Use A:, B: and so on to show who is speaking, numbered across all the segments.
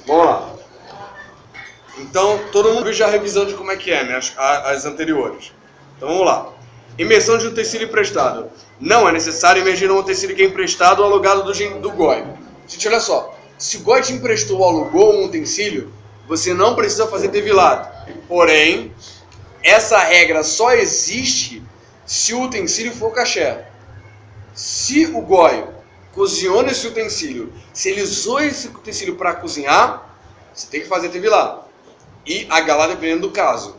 A: Vamos lá. Então, todo mundo viu já a revisão de como é que é, né? As anteriores. Então, vamos lá. Imersão de utensílio emprestado. Não é necessário imergir um utensílio que é emprestado ou alugado do GOI. Gente, olha só. Se o GOI te emprestou ou alugou um utensílio, você não precisa fazer tevilado. Porém, essa regra só existe se o utensílio for caché. Se o GOI cozinhou nesse utensílio, se ele usou esse utensílio para cozinhar, você tem que fazer tevilá. E agalá dependendo do caso.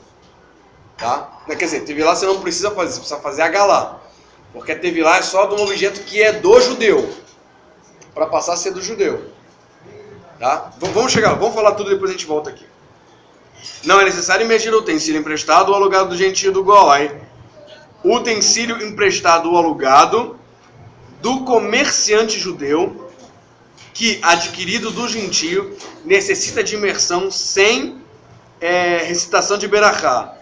A: Tá? Quer dizer, tevilá você não precisa fazer, você precisa fazer agalá. Porque a tevilá é só de um objeto que é do judeu. Para passar a ser do judeu. Tá? Vamos falar tudo e depois a gente volta aqui. Não é necessário imergir o utensílio emprestado ou alugado do gentio do GOI. O utensílio emprestado ou alugado do comerciante judeu que, adquirido do gentio, necessita de imersão sem recitação de berachá.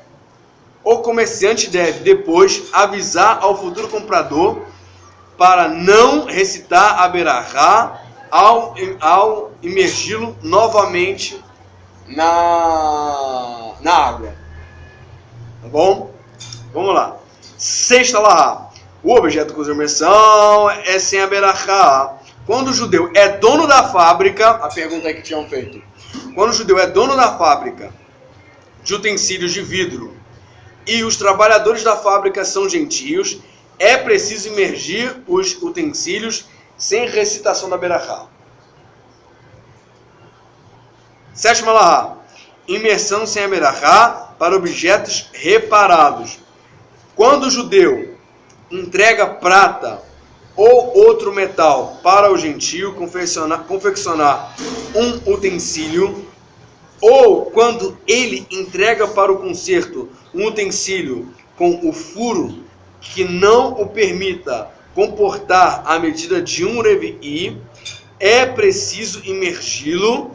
A: O comerciante deve, depois, avisar ao futuro comprador para não recitar a berachá ao imergi-lo novamente na água. Tá bom? Vamos lá. Sexta lahá. O objeto com imersão é sem a berachá. Quando o judeu é dono da fábrica, a pergunta é que tinham feito. Quando o judeu é dono da fábrica de utensílios de vidro e os trabalhadores da fábrica são gentios, é preciso imergir os utensílios sem recitação da berachá. Sétima lahá. Imersão sem a berachá para objetos reparados. Quando o judeu entrega prata ou outro metal para o gentio confeccionar um utensílio, ou quando ele entrega para o conserto um utensílio com o furo que não o permita comportar a medida de um revi'i, é preciso imergi-lo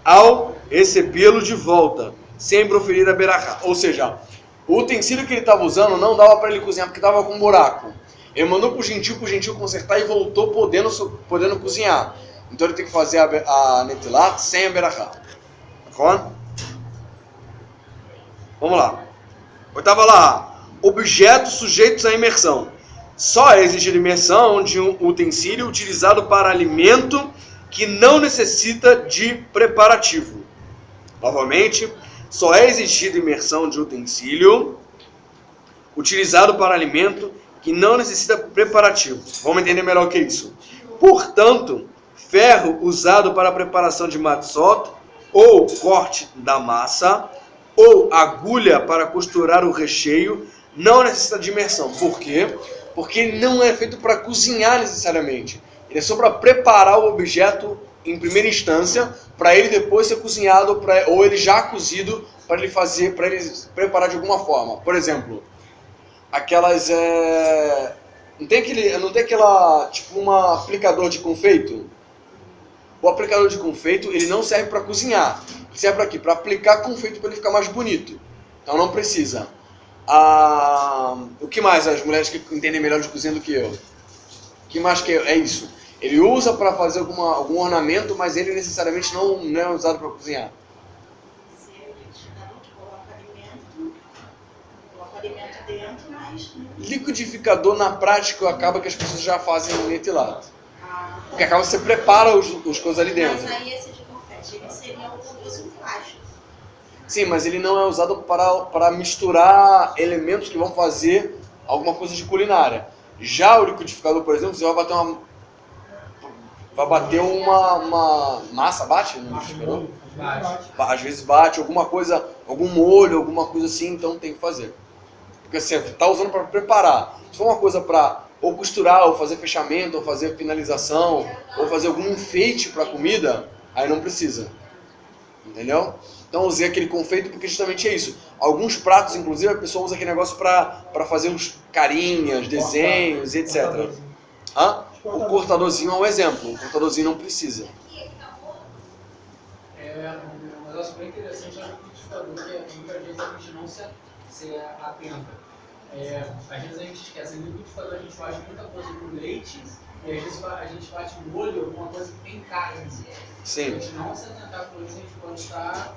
A: ao recebê-lo de volta, sem proferir a berachá. Ou seja, o utensílio que ele estava usando não dava para ele cozinhar porque estava com um buraco. Ele mandou para o gentil consertar e voltou podendo cozinhar. Então ele tem que fazer a netilat sem a berachá. Tá? Vamos lá. Oitava lahá. Objetos sujeitos à imersão. Só é exigida imersão de um utensílio utilizado para alimento que não necessita de preparativo. Novamente, só é exigida imersão de utensílio utilizado para alimento que não necessita preparativo. Vamos entender melhor o que é isso. Portanto, ferro usado para a preparação de matzot, ou corte da massa, ou agulha para costurar o recheio, não necessita de imersão. Por quê? Porque ele não é feito para cozinhar necessariamente. Ele é só para preparar o objeto em primeira instância, para ele depois ser cozinhado, ou ele já cozido, para ele preparar de alguma forma. Por exemplo, aquelas não tem aquela tipo um aplicador de confeito. O aplicador de confeito ele não serve para cozinhar, ele serve para quê? Para aplicar confeito para ele ficar mais bonito. Então não precisa. O que mais as mulheres que entendem melhor de cozinha do que eu? O que mais que é isso? Ele usa para fazer algum ornamento, mas ele necessariamente não é usado para cozinhar. Liquidificador, na prática, acaba que as pessoas já fazem no netilat. Porque acaba que você prepara os coisas ali dentro.
B: Mas aí esse de confete, ele seria um plástico.
A: Sim, mas ele não é usado para misturar elementos que vão fazer alguma coisa de culinária. Já o liquidificador, por exemplo, você vai bater uma massa, bate no liquidificador?
C: Bate.
A: Às vezes bate alguma coisa, algum molho, alguma coisa assim, então tem que fazer. Porque você está usando para preparar. Se for uma coisa para ou costurar, ou fazer fechamento, ou fazer finalização, ou fazer algum enfeite para a comida, aí não precisa. Entendeu? Então eu usei aquele confeito porque justamente é isso. Alguns pratos, inclusive, a pessoa usa aquele negócio para fazer uns carinhas, desenhos, etc. O cortadorzinho é um exemplo. O cortadorzinho não precisa.
C: É um negócio bem interessante, é o liquidificador, que muitas vezes a gente não se atenta. Às vezes a gente esquece, no liquidificador a gente faz muita coisa com leite e às vezes a gente bate molho alguma coisa que tem carne.
A: Sim.
C: Se a gente não se atentar com isso, a gente pode estar...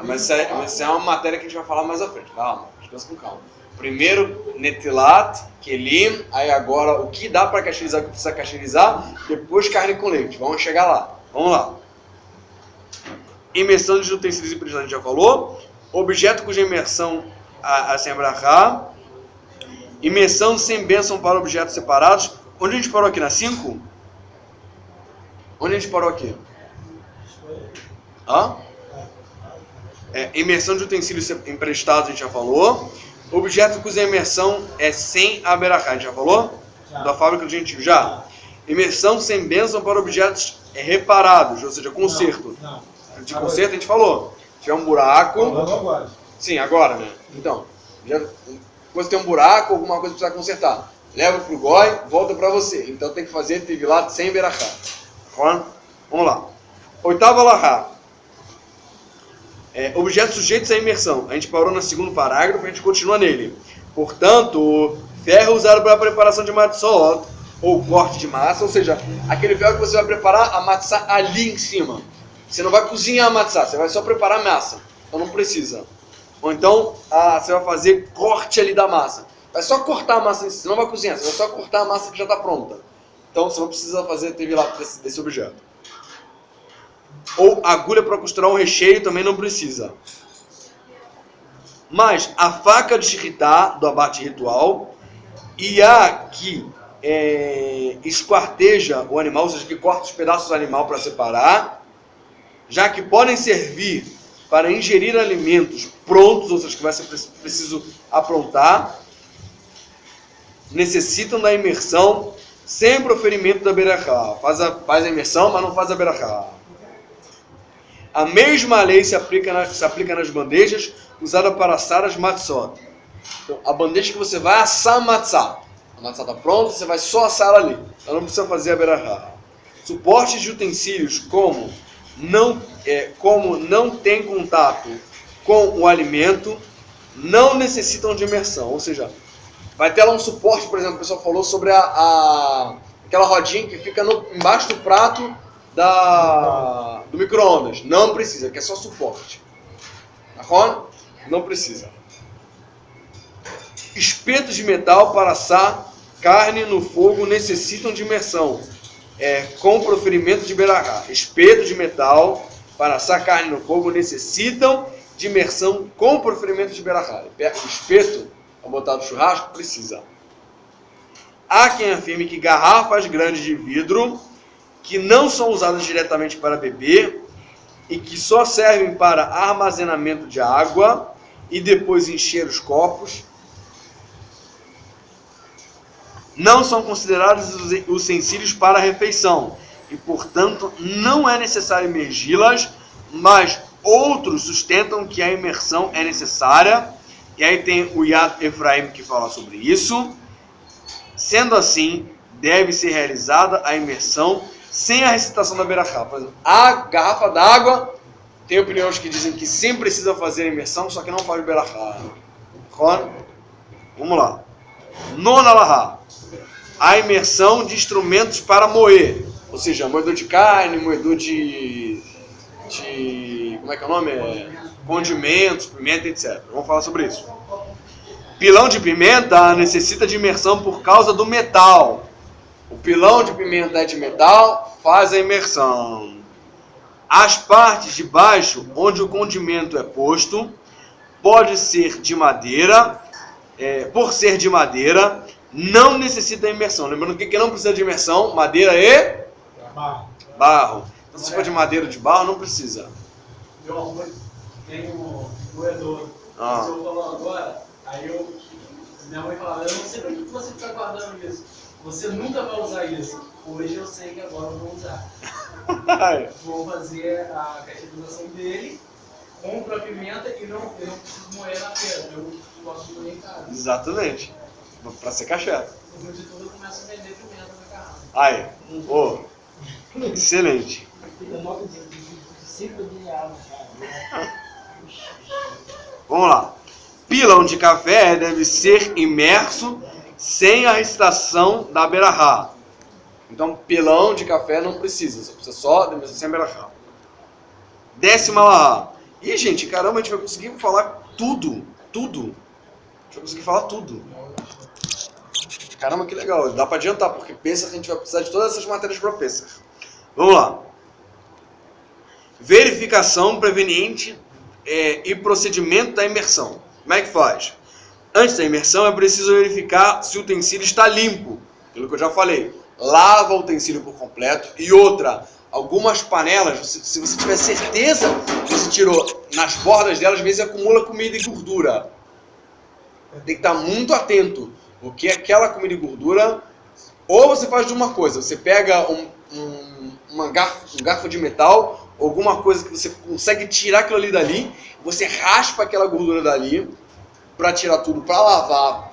A: Mas isso é uma matéria que a gente vai falar mais à frente. Calma, descansa com calma. Primeiro, netilat, kelim, aí agora o que dá para cacherizar, o que precisa cacherizar, depois carne com leite. Vamos chegar lá. Vamos lá. Imersão de utensílios emprestados, a gente já falou. Objeto cuja imersão sem brachá. Imersão sem bênção para objetos separados. Onde a gente parou aqui? Na 5? Onde a gente parou aqui? Hã? Imersão de utensílios emprestados, a gente já falou. Objeto cuja imersão é sem a berachá, a gente já falou? Da fábrica do gentil, já. Imersão sem bênção para objetos reparados, ou seja, conserto.
D: Não.
A: De conserto a gente falou. Se tiver um buraco...
D: Agora.
A: Sim, agora, né? Então, quando tem um buraco, alguma coisa precisa consertar. Leva pro goi, volta para você. Então tem que fazer tevilat sem berachá. Vamos lá. Oitava lahá. Objetos sujeitos à imersão. A gente parou no segundo parágrafo, a gente continua nele. Portanto, ferro usado para a preparação de matzot, ou corte de massa, ou seja, aquele ferro que você vai preparar a matzá ali em cima. Você não vai cozinhar a matzá, você vai só preparar a massa. Então não precisa. Ou então, você vai fazer corte ali da massa. Vai só cortar a massa em cima, você não vai cozinhar, você vai só cortar a massa que já está pronta. Então você não precisa fazer tevilat desse objeto. Ou agulha para costurar um recheio também não precisa. Mas a faca de shritá, do abate ritual, e a que esquarteja o animal, ou seja, que corta os pedaços do animal para separar, já que podem servir para ingerir alimentos prontos, ou seja, que vai ser preciso aprontar, necessitam da imersão sem proferimento da berachá. Faz a imersão, mas não faz a berachá. A mesma lei se aplica nas bandejas usadas para assar as matzot. Então, a bandeja que você vai assar a matzá. A matzá está pronta, você vai só assar ela ali. Então não precisa fazer a berachá. Suportes de utensílios como não tem contato com o alimento, não necessitam de imersão. Ou seja, vai ter lá um suporte, por exemplo, o pessoal falou sobre aquela rodinha que fica embaixo do prato do micro-ondas. Não precisa, que é só suporte. Tá? Não precisa. Espetos de metal para assar carne no fogo necessitam de imersão, com proferimento de berachá. Espetos de metal para assar carne no fogo necessitam de imersão com proferimento de berachá. O espeto, ao botar no churrasco, precisa. Há quem afirme que garrafas grandes de vidro, que não são usadas diretamente para beber e que só servem para armazenamento de água e depois encher os copos, não são considerados utensílios para a refeição e, portanto, não é necessário imergi-las, mas outros sustentam que a imersão é necessária, e aí tem o Yad Efraim que fala sobre isso. Sendo assim, deve ser realizada a imersão sem a recitação da berachá. Por exemplo, a garrafa d'água, tem opiniões que dizem que sim precisa fazer a imersão, só que não faz berachá. Vamos lá. Nona lahá. A imersão de instrumentos para moer. Ou seja, moedor de carne, moedor de como é que é o nome? Condimentos, pimenta, etc. Vamos falar sobre isso. Pilão de pimenta necessita de imersão por causa do metal. O pilão de pimenta é de metal, faz a imersão. As partes de baixo, onde o condimento é posto, pode ser de madeira, por ser de madeira, não necessita imersão. Lembrando que não precisa de imersão, madeira e barro. Então, se for de madeira ou de barro, não precisa.
C: Meu avô tem um moedor. O senhor falou agora, minha mãe falava, eu não sei para que você fica guardando isso. Você nunca vai usar isso. Hoje eu sei que agora eu vou usar. Vou fazer a categorização dele, compro a pimenta e não preciso moer na feira. Eu posso moer em casa.
A: Exatamente. Para ser caché.
C: Depois de tudo eu começo a vender pimenta na garrafa.
A: Aí. Excelente. Vamos lá. pilão de café deve ser imerso sem a recitação da berahá. Então, pilão de café não precisa, você precisa só da imersão sem a berahá. 10ª alahá. Ih, gente, caramba, a gente vai conseguir falar tudo. A gente vai conseguir falar tudo. Caramba, que legal. Dá para adiantar, porque pensa que a gente vai precisar de todas essas matérias para Pesach. Vamos lá. Verificação preveniente e procedimento da imersão. Como é que faz? Antes da imersão é preciso verificar se o utensílio está limpo. Pelo que eu já falei. Lava o utensílio por completo. E outra, algumas panelas, se você tiver certeza que você tirou nas bordas delas, às vezes acumula comida e gordura. Tem que estar muito atento. Porque aquela comida e gordura, ou você faz de uma coisa, você pega um garfo de metal, alguma coisa que você consegue tirar aquilo ali dali, você raspa aquela gordura dali, para tirar tudo, para lavar,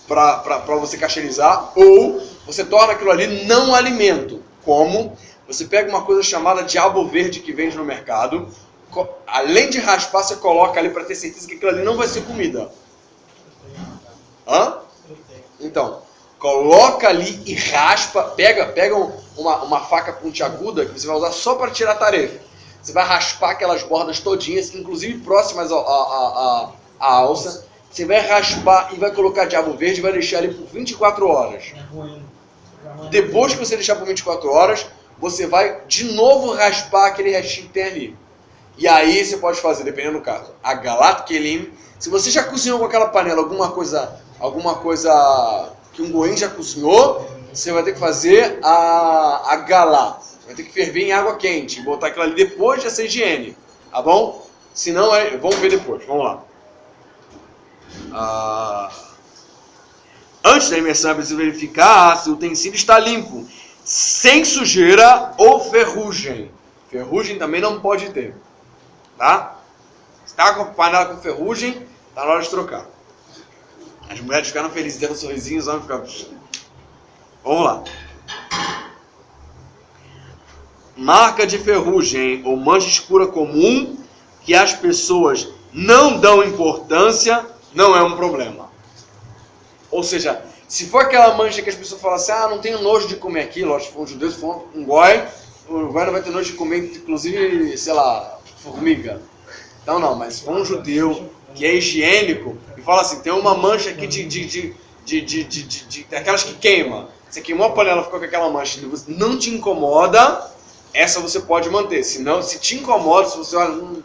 A: para você cauterizar, ou você torna aquilo ali não alimento. Como? Você pega uma coisa chamada diabo verde que vende no mercado, além de raspar, você coloca ali para ter certeza que aquilo ali não vai ser comida. Hã? Então, coloca ali e raspa, pega uma faca pontiaguda que você vai usar só para tirar a tarefa. Você vai raspar aquelas bordas todinhas, inclusive próximas à alça. Você vai raspar e vai colocar diabo verde e vai deixar ali por 24 horas. Depois que você deixar por 24 horas, você vai de novo raspar aquele restinho que tem ali. E aí você pode fazer, dependendo do caso, a galat kelim. Se você já cozinhou com aquela panela alguma coisa que um goim já cozinhou, você vai ter que fazer a galá. Você vai ter que ferver em água quente e botar aquilo ali depois dessa higiene. Tá bom? Se não, vamos ver depois. Vamos lá. Antes da imersão é preciso verificar se o utensílio está limpo, sem sujeira ou ferrugem. Ferrugem também não pode ter. Tá? Se está com a panela com ferrugem, está na hora de trocar. As mulheres ficaram felizes, deram um sorrisinho, os homens ficaram... Vamos lá. Marca de ferrugem ou mancha escura comum que as pessoas não dão importância, não é um problema. Ou seja, se for aquela mancha que as pessoas falam assim, não tenho nojo de comer aquilo, se for um judeu, se for um goi, o goi não vai ter nojo de comer, inclusive, sei lá, formiga. Então não, mas se for um judeu que é higiênico e fala assim, tem uma mancha aqui aquelas que queima. Você queimou a panela, ficou com aquela mancha, não te incomoda, essa você pode manter. Se te incomoda, se você olha,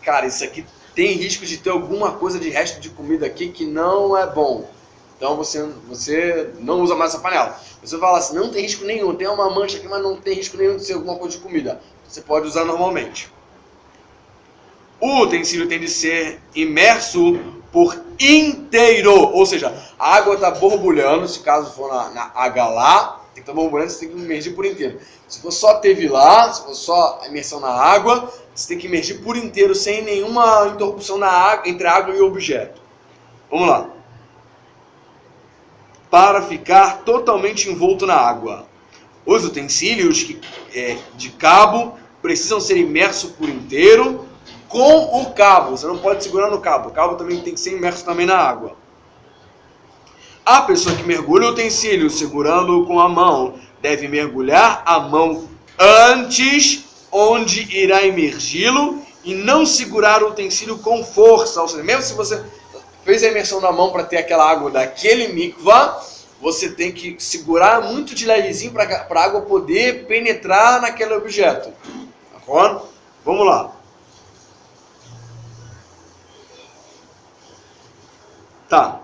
A: cara, isso aqui tem risco de ter alguma coisa de resto de comida aqui que não é bom. Então você não usa mais essa panela. Você fala assim, não tem risco nenhum, tem uma mancha aqui, mas não tem risco nenhum de ser alguma coisa de comida. Você pode usar normalmente. O utensílio tem de ser imerso por inteiro, ou seja, a água está borbulhando, se caso for na agalá, tem que estar borbulhando, você tem que imergir por inteiro. Se for só tevilá, se for só imersão na água, você tem que imergir por inteiro, sem nenhuma interrupção entre a água e o objeto. Vamos lá. Para ficar totalmente envolto na água. Os utensílios de cabo precisam ser imersos por inteiro, com o cabo. Você não pode segurar no cabo. O cabo também tem que ser imerso também na água. A pessoa que mergulha o utensílio segurando-o com a mão deve mergulhar a mão antes onde irá imergi-lo e não segurar o utensílio com força. Ou seja, mesmo se você fez a imersão na mão para ter aquela água daquele mikvah, você tem que segurar muito de levezinho para a água poder penetrar naquele objeto. Tá bom? Vamos lá. Tá.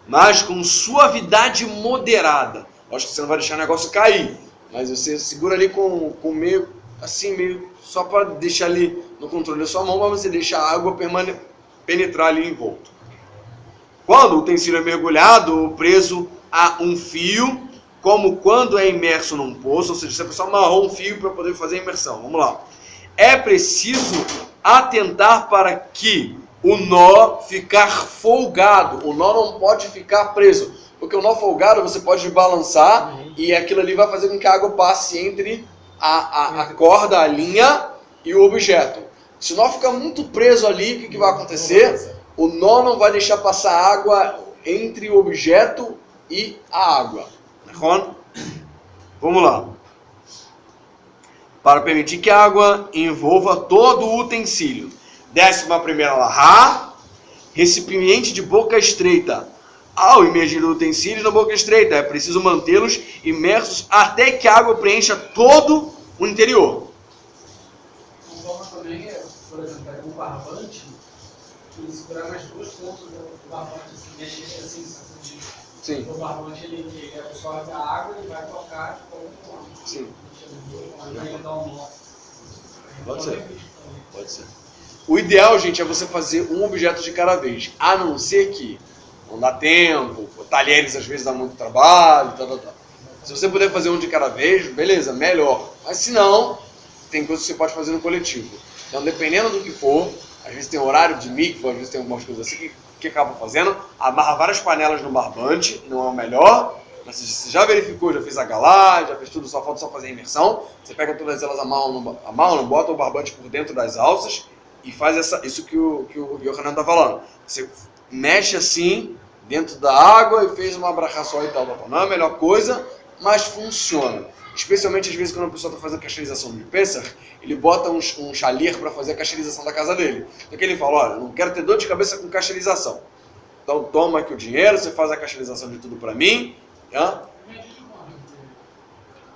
A: Mas com suavidade moderada. Acho que você não vai deixar o negócio cair. Mas você segura ali com meio, assim, meio, só para deixar ali no controle da sua mão, para você deixar a água penetrar ali em volta. Quando o utensílio é mergulhado ou preso a um fio, como quando é imerso num poço, ou seja, você só amarrou um fio para poder fazer a imersão. Vamos lá. É preciso atentar para que o nó ficar folgado. O nó não pode ficar preso, porque o nó folgado você pode balançar e aquilo ali vai fazer com que a água passe entre a corda, a linha e o objeto. Se o nó ficar muito preso ali, o que vai acontecer? O nó não vai deixar passar água entre o objeto e a água. Vamos lá. Para permitir que a água envolva todo o utensílio. 11ª alahá, recipiente de boca estreita. Ao imergir o utensílio na boca estreita, é preciso mantê-los imersos até que a água preencha todo o interior.
C: Uma forma também é, por exemplo, pega um barbante e segurar nas duas pontas do barbante, assim, mexer assim.
A: Sim.
C: O barbante ele absorve a água e vai tocar com o nó.
A: Sim.
C: Aí dá um nó.
A: Pode ser. Pode ser. O ideal, gente, é você fazer um objeto de cada vez, a não ser que não dá tempo, talheres às vezes dá muito trabalho, tal. Se você puder fazer um de cada vez, beleza, melhor. Mas se não, tem coisas que você pode fazer no coletivo. Então, dependendo do que for, às vezes tem horário de mikvah, às vezes tem algumas coisas assim que acabam fazendo, amarra várias panelas no barbante, não é o melhor, mas você já verificou, já fez a galá, já fez tudo, só falta só fazer a imersão, você pega todas elas, amarra, bota o barbante por dentro das alças e faz isso que o Yohanan está falando. Você mexe assim, dentro da água e fez uma brachá só e tal. Não é a melhor coisa, mas funciona. Especialmente às vezes quando a pessoa está fazendo cacherização de Pessah, ele bota um chalir para fazer a cacherização da casa dele. Então ele fala, olha, não quero ter dor de cabeça com cacherização. Então toma aqui o dinheiro, você faz a cacherização de tudo para mim.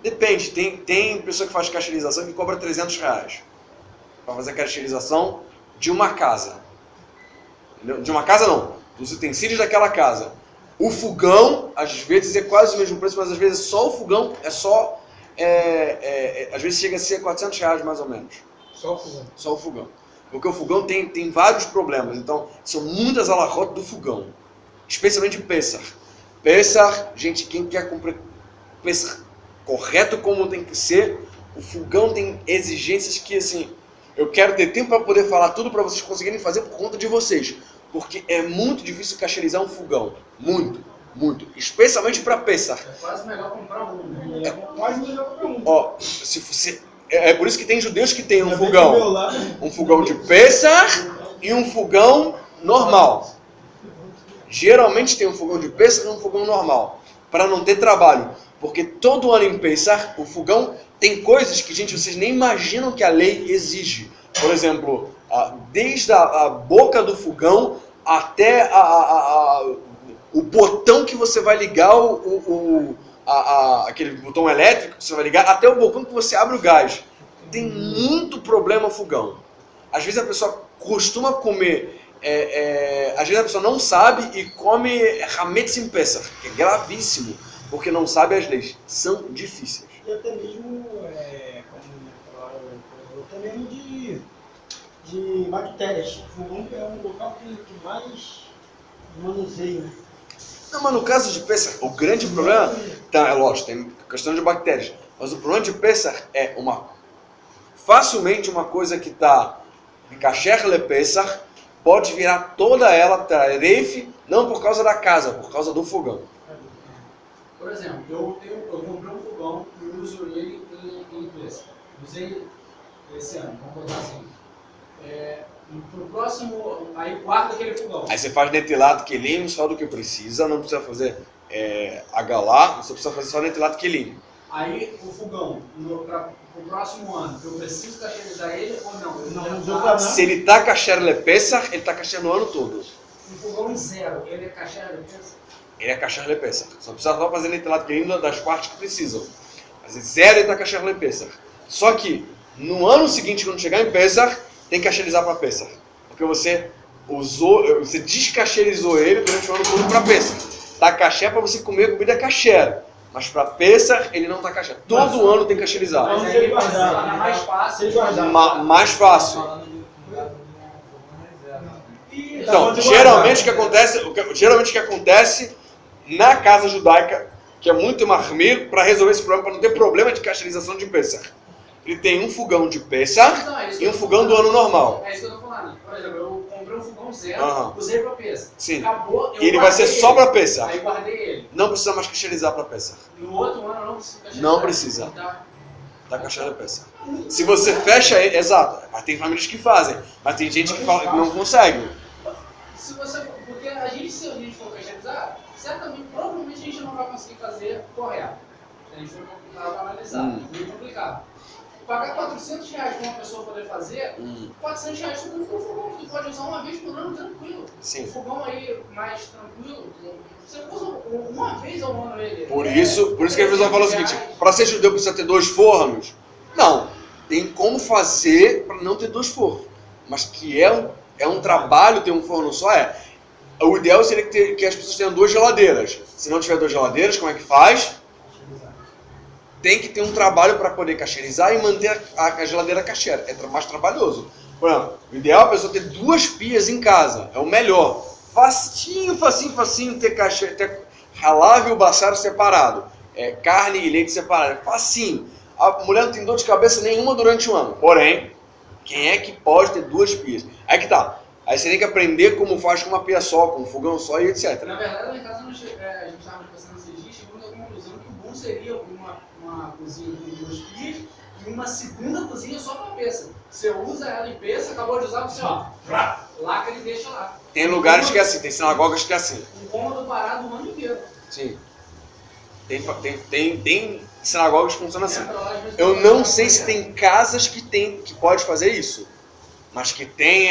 A: Depende, tem pessoa que faz cacherização que cobra R$300 para fazer a cacherização de uma casa. Entendeu? De uma casa não, dos utensílios daquela casa. O fogão, às vezes, é quase o mesmo preço, mas às vezes só o fogão é só... às vezes chega a ser R$400 mais ou menos.
C: Só o fogão?
A: Só o fogão. Porque o fogão tem vários problemas. Então, são muitas alahot do fogão. Especialmente Pessah. Pessah, gente, quem quer comprar Pessah correto como tem que ser, o fogão tem exigências que, assim, eu quero ter tempo para poder falar tudo para vocês conseguirem fazer por conta de vocês. Porque é muito difícil cacherizar um fogão. Muito, muito. Especialmente para Pessah.
C: É quase melhor comprar um, né?
D: É quase melhor comprar um.
A: Ó, se você... É por isso que tem judeus que tem um fogão. Um fogão de Pessah e um fogão normal. Geralmente tem um fogão de Pessah e um fogão normal. Para não ter trabalho. Porque todo ano em Pessah, o fogão tem coisas que, gente, vocês nem imaginam que a lei exige. Por exemplo, desde a boca do fogão até o botão que você vai ligar aquele botão elétrico que você vai ligar, até o botão que você abre o gás. Tem muito problema fogão. Às vezes a pessoa costuma comer, às vezes a pessoa não sabe e come hametz em Pessah, que é gravíssimo, porque não sabe as leis. São difíceis.
D: E até mesmo, até mesmo de bactérias. O fogão é um local que mais manuseia, né?
A: Não, mas no caso de Pessah, o grande problema, tá, é lógico, tem questão de bactérias, mas o problema de Pessah é facilmente uma coisa que está em kasher le Pessah, pode virar toda ela tarefe, não por causa da casa, por causa do fogão.
C: Por exemplo, eu comprei um fogão e uso ele em Pessah. Usei esse ano, vamos botar assim. Pro próximo, aí guarda aquele fogão.
A: Aí você faz netilato quilim só do que precisa, não precisa fazer agalá, você precisa fazer só netilato quilim.
C: Aí o fogão, pro próximo ano, eu preciso cacherizar ele ou não?
D: Não.
A: Se ele está kasher le Pessah, ele está kasher no ano todo.
C: Um fogão zero, ele é kasher le Pessah?
A: Ele é kasher le Pessah. Só precisa só fazer netilato quilim das partes que precisam. Mas zero ele está kasher le Pessah. Só que no ano seguinte, quando chegar em Pessah, tem que cacherizar para Pessah. Porque você descacherizou ele durante o ano todo para Pessah. Tá kasher para você comer comida kasher. Mas para Pessah, ele não tá kasher. Todo ano tem que cacherizar.
C: Mas aí ele é mais fácil.
A: Mais fácil. Então, geralmente o que acontece na casa judaica, que é muito marmir, para resolver esse problema, para não ter problema de cacherização de Pessah. Ele tem um fogão de Pessah e um fogão do ano normal.
C: É isso que eu tô falando. Por exemplo, eu comprei um fogão zero, usei para Pessah.
A: Sim.
C: Acabou,
A: E ele vai ser só para Pessah.
C: Aí guardei ele.
A: Não precisa mais cacherizar para Pessah.
C: No outro ano eu não preciso cacherizar.
A: Não precisa.
C: Tá.
A: Tá kasher lepesach. Se você fecha ele, exato, mas tem famílias que fazem, mas tem gente que fala que não consegue.
C: Porque se a gente for kasherizar, certamente, provavelmente a gente não vai conseguir fazer correto. A gente for para analisar, é muito complicado. Pagar R$400 para uma pessoa poder fazer, R$400 tu não for fogão, tu pode usar uma vez por ano tranquilo.
A: Sim.
C: O fogão aí mais tranquilo, você usa uma vez ao ano ele.
A: Por isso que a visão fala o seguinte, para ser judeu precisa ter 2 fornos? Não, tem como fazer para não ter 2 fornos, mas que é um trabalho ter um forno só, O ideal seria que as pessoas tenham 2 geladeiras. Se não tiver 2 geladeiras, como é que faz? Tem que ter um trabalho para poder kasherizar e manter a geladeira kasher. É mais trabalhoso. Por exemplo, o ideal é a pessoa ter 2 pias em casa. É o melhor. Facinho ter kasher, ter halal e o basar separado. Carne e leite separado. É facinho. A mulher não tem dor de cabeça nenhuma durante o ano. Porém, quem é que pode ter 2 pias? Aí que tá. Aí você tem que aprender como faz com uma pia só, com um fogão só e etc.
C: Na verdade, lá em casa a gente estava pensando esses dias, chegamos à conclusão que o bom seria uma cozinha com 2 pias e uma segunda cozinha só para peça. Você usa ela em peça, acabou de usar, você lacra e deixa lá.
A: Tem lugares que é assim, tem sinagogas que é assim.
C: Um cômodo parado o ano inteiro.
A: Sim. Tem sinagogas que funcionam assim. Eu não sei se tem casas que pode fazer isso. Mas que tem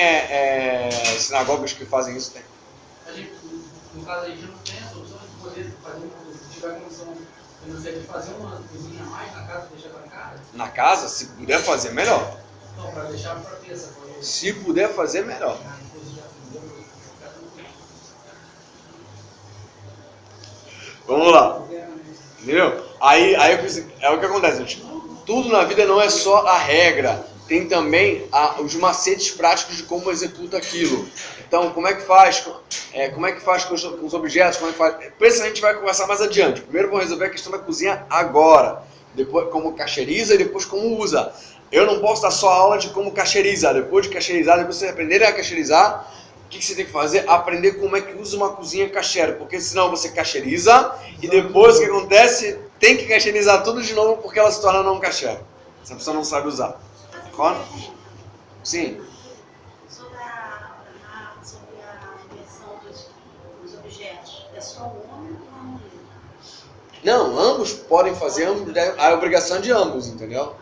A: sinagogas que fazem isso, tem.
C: No caso, a gente não tem a solução de poder fazer, se tiver condição de fazer uma cozinha a mais na casa e deixar trancada.
A: Na casa, se puder fazer, melhor.
C: Não, para deixar para peça.
A: Se puder fazer, melhor. Vamos lá. Entendeu? Aí é o que acontece, gente. Tudo na vida não é só a regra. Tem também os macetes práticos de como executa aquilo. Então, como é que faz? Como é que faz com os objetos? Como é que faz? Isso a gente vai conversar mais adiante. Primeiro vamos resolver a questão da cozinha agora. Depois como cacheriza e depois como usa. Eu não posso dar só aula de como cacheriza. Depois de cacherizar, depois vocês aprenderem a cacherizar, o que você tem que fazer? Aprender como é que usa uma cozinha kasher. Porque senão você cacheriza e depois o que acontece? Tem que cacherizar tudo de novo porque ela se torna não kasher. Essa pessoa não sabe usar. Sim.
B: Sobre a inversão dos objetos, é só o homem ou a mulher?
A: Não, ambos podem fazer, a obrigação de ambos, entendeu?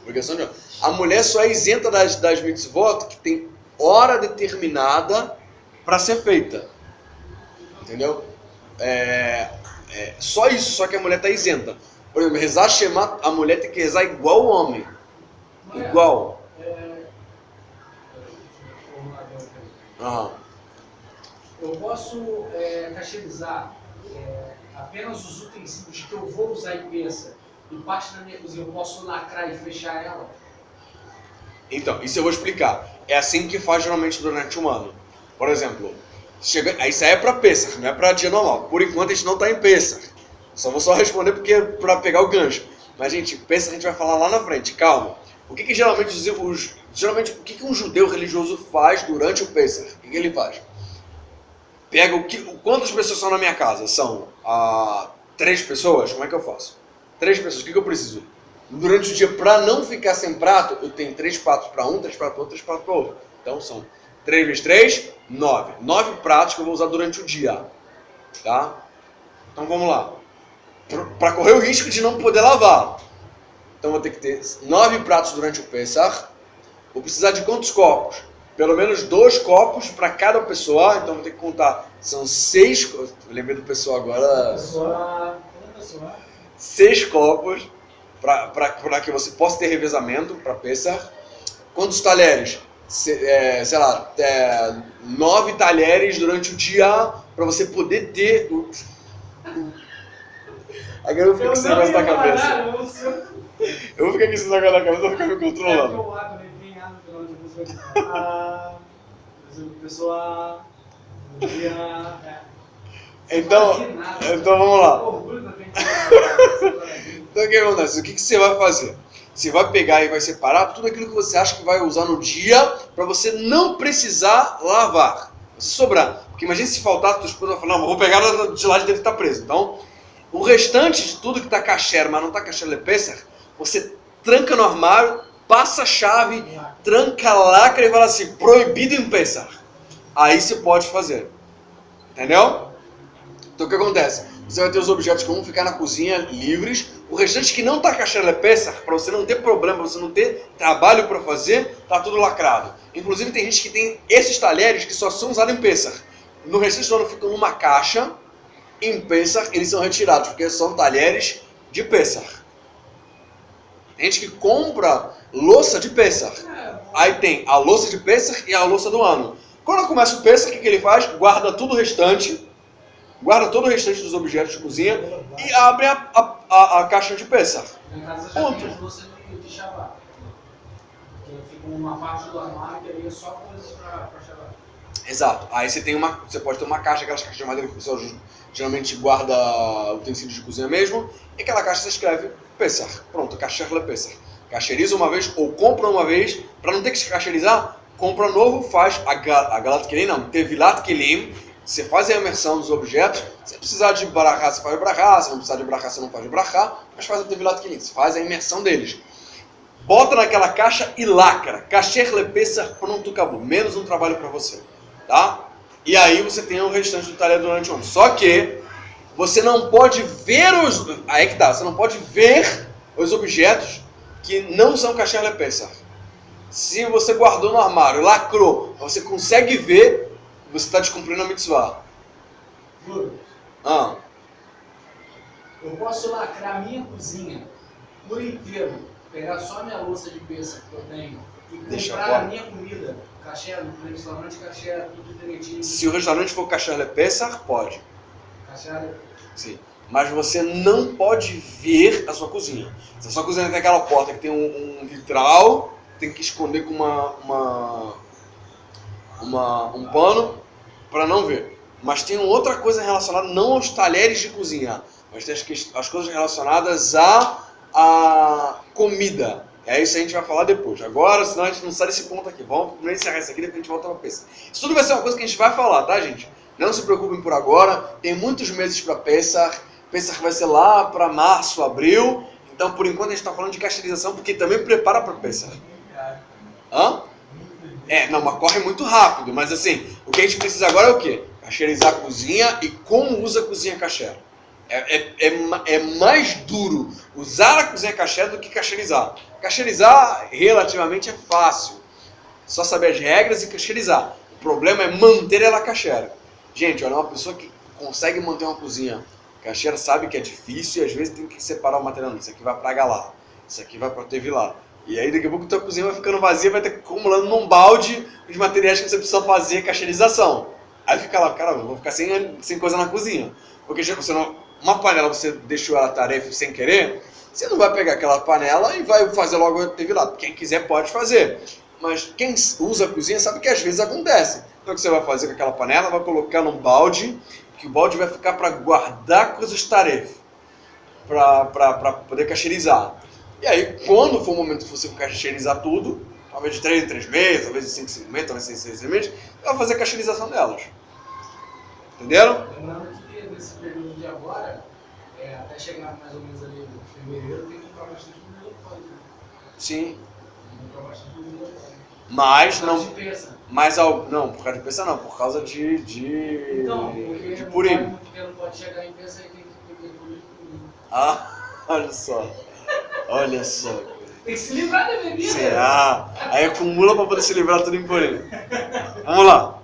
A: Obrigação de ambos. A mulher só é isenta das mitzvot que tem hora determinada para ser feita. Entendeu? Só isso, só que a mulher está isenta. Por exemplo, rezar Shema, a mulher tem que rezar igual o homem. Igual.
C: Eu posso cacherizar apenas os utensílios que eu vou usar em peça e parte da minha cozinha eu posso lacrar e fechar ela?
A: Então, isso eu vou explicar. É assim que faz geralmente durante um ano. Por exemplo, isso aí é para Pesach, não é para dia normal. Por enquanto a gente não está em Pesach. Vou só responder porque é para pegar o gancho. Mas, gente, Pesach a gente vai falar lá na frente, calma. O que geralmente o que um judeu religioso faz durante o Pesach? O que ele faz? Pega quantas pessoas são na minha casa? São 3 pessoas? Como é que eu faço? 3 pessoas, o que eu preciso? Durante o dia, para não ficar sem prato, eu tenho 3 pratos para um, 3 pratos para outro, 3 pratos para outro. Então são 3 vezes 3, 9. 9 pratos que eu vou usar durante o dia. Tá? Então vamos lá. Para correr o risco de não poder lavar. Então vou ter que ter 9 pratos durante o Pesach. Vou precisar de quantos copos? Pelo menos 2 copos para cada pessoa. Então vou ter que contar. São 6. Eu lembrei do pessoal agora. 6 copos para que você possa ter revezamento para Pesach. Quantos talheres? Sei lá, 9 talheres durante o dia para você poder ter. Agora eu vou ficar com esse negócio na cabeça. Eu vou ficar com esse negócio na cabeça, eu vou ficar me controlando. Então vamos lá. Então o que acontece? O que você vai fazer? Você vai pegar e vai separar tudo aquilo que você acha que vai usar no dia para você não precisar lavar. Se sobrar. Porque imagina se faltar, tua esposa vai falar, não, vou pegar de lá de dentro que está preso. Então, o restante de tudo que está kasher, mas não está kasher lepesach, você tranca no armário, passa a chave, tranca, lacra e fala assim, proibido em Pessah. Aí você pode fazer. Entendeu? Então o que acontece? Você vai ter os objetos que vão ficar na cozinha livres. O restante que não está kasher lepessah, para você não ter problema, para você não ter trabalho para fazer, está tudo lacrado. Inclusive tem gente que tem esses talheres que só são usados em Pessah. No restante do ano ficam numa caixa. Em Pessah eles são retirados, porque são talheres de Pessah. Tem gente que compra louça de Pessah. Aí tem a louça de Pessah e a louça do ano. Quando começa o Pessah, o que ele faz? Guarda tudo o restante. Guarda todo o restante dos objetos de cozinha e abre a caixa de Pessah.
C: Em casa já tem as louças de Shabbat. Que fica uma parte do armário que aí é só coisas para Shabbat.
A: Exato. Aí você pode ter uma caixa, aquelas caixas de madeira que o pessoal geralmente guarda utensílios de cozinha mesmo. E aquela caixa você escreve Pessah. Pronto, kasher lepessah. Cacheriza uma vez ou compra uma vez. Para não ter que se cacherizar, compra novo, faz a galat kelim, não, tevilat kelim. Você faz a imersão dos objetos. Se precisar de brachá, você faz brachá. Se não precisar de brachá, você não faz brachá. Mas faz a tevilat kelim, você faz a imersão deles. Bota naquela caixa e lacra. Kasher lepessah, pronto, acabou. Menos um trabalho para você. Tá? E aí você tem o restante do talher durante o ano. Só que você não pode ver os... Aí que tá. Você não pode ver os objetos que não são kasher lepessah. Se você guardou no armário, lacrou, você consegue ver, você está descumprindo a mitzvah.
C: Juro. Eu posso lacrar a minha cozinha por inteiro, pegar só a minha louça de Pessah que eu tenho e comprar a minha comida, kasher, no restaurante kasher, tudo direitinho.
A: Se o restaurante for kasher lepessah, pode.
C: Kasher?
A: Sim. Mas você não pode ver a sua cozinha. Se a sua cozinha tem aquela porta que tem um vitral, tem que esconder com um pano para não ver. Mas tem outra coisa relacionada não aos talheres de cozinha, mas tem as coisas relacionadas à comida. É isso que a gente vai falar depois. Agora, senão a gente não sai desse ponto aqui. Vamos primeiro encerrar isso aqui, depois a gente volta para Pessah. Isso tudo vai ser uma coisa que a gente vai falar, tá, gente? Não se preocupem por agora. Tem muitos meses para Pessah. Pessah vai ser lá para março, abril. Então, por enquanto, a gente está falando de casterização, porque também prepara para Pessah. Hã? Não, mas corre muito rápido. Mas assim, o que a gente precisa agora é o quê? Cacherizar a cozinha e como usa a cozinha kasher. É mais duro usar a cozinha kasher do que cacherizar. Cacherizar relativamente é fácil. Só saber as regras e cacherizar. O problema é manter ela kasher. Gente, olha, uma pessoa que consegue manter uma cozinha kasher sabe que é difícil e às vezes tem que separar o material. Isso aqui vai para galar, isso aqui vai para tevilah. E aí daqui a pouco a tua cozinha vai ficando vazia, vai ter acumulando num balde os materiais que você precisa fazer cacherização. Aí fica lá, cara, eu vou ficar sem coisa na cozinha. Porque já você não, uma panela você deixou ela tarefa sem querer, você não vai pegar aquela panela e vai fazer logo tevilah. Quem quiser pode fazer. Mas quem usa a cozinha sabe que às vezes acontece. Então o que você vai fazer com aquela panela? Vai colocar num balde, que o balde vai ficar para guardar coisas tarefa. Para poder cacherizar. E aí, quando for o momento que você cacherizar tudo, talvez de 3 em 3 meses, talvez de 5 em 5 meses, talvez de 6 em 6 meses, você vai fazer a cacherização delas. Entenderam?
C: Lembrando que nesse período de agora, até chegar mais ou menos ali no fevereiro, tem que comprar bastante comida fora.
A: Sim.
C: Tem que comprar bastante comida fora.
A: Mas não. Não, por causa de Pessah não, por causa de Purim.
C: Porque não pode chegar em Pessah e tem que comer comida.
A: Olha só. Olha só.
C: Tem que se livrar da bebida.
A: Será? Aí acumula para poder se livrar tudo em Purim. Vamos lá.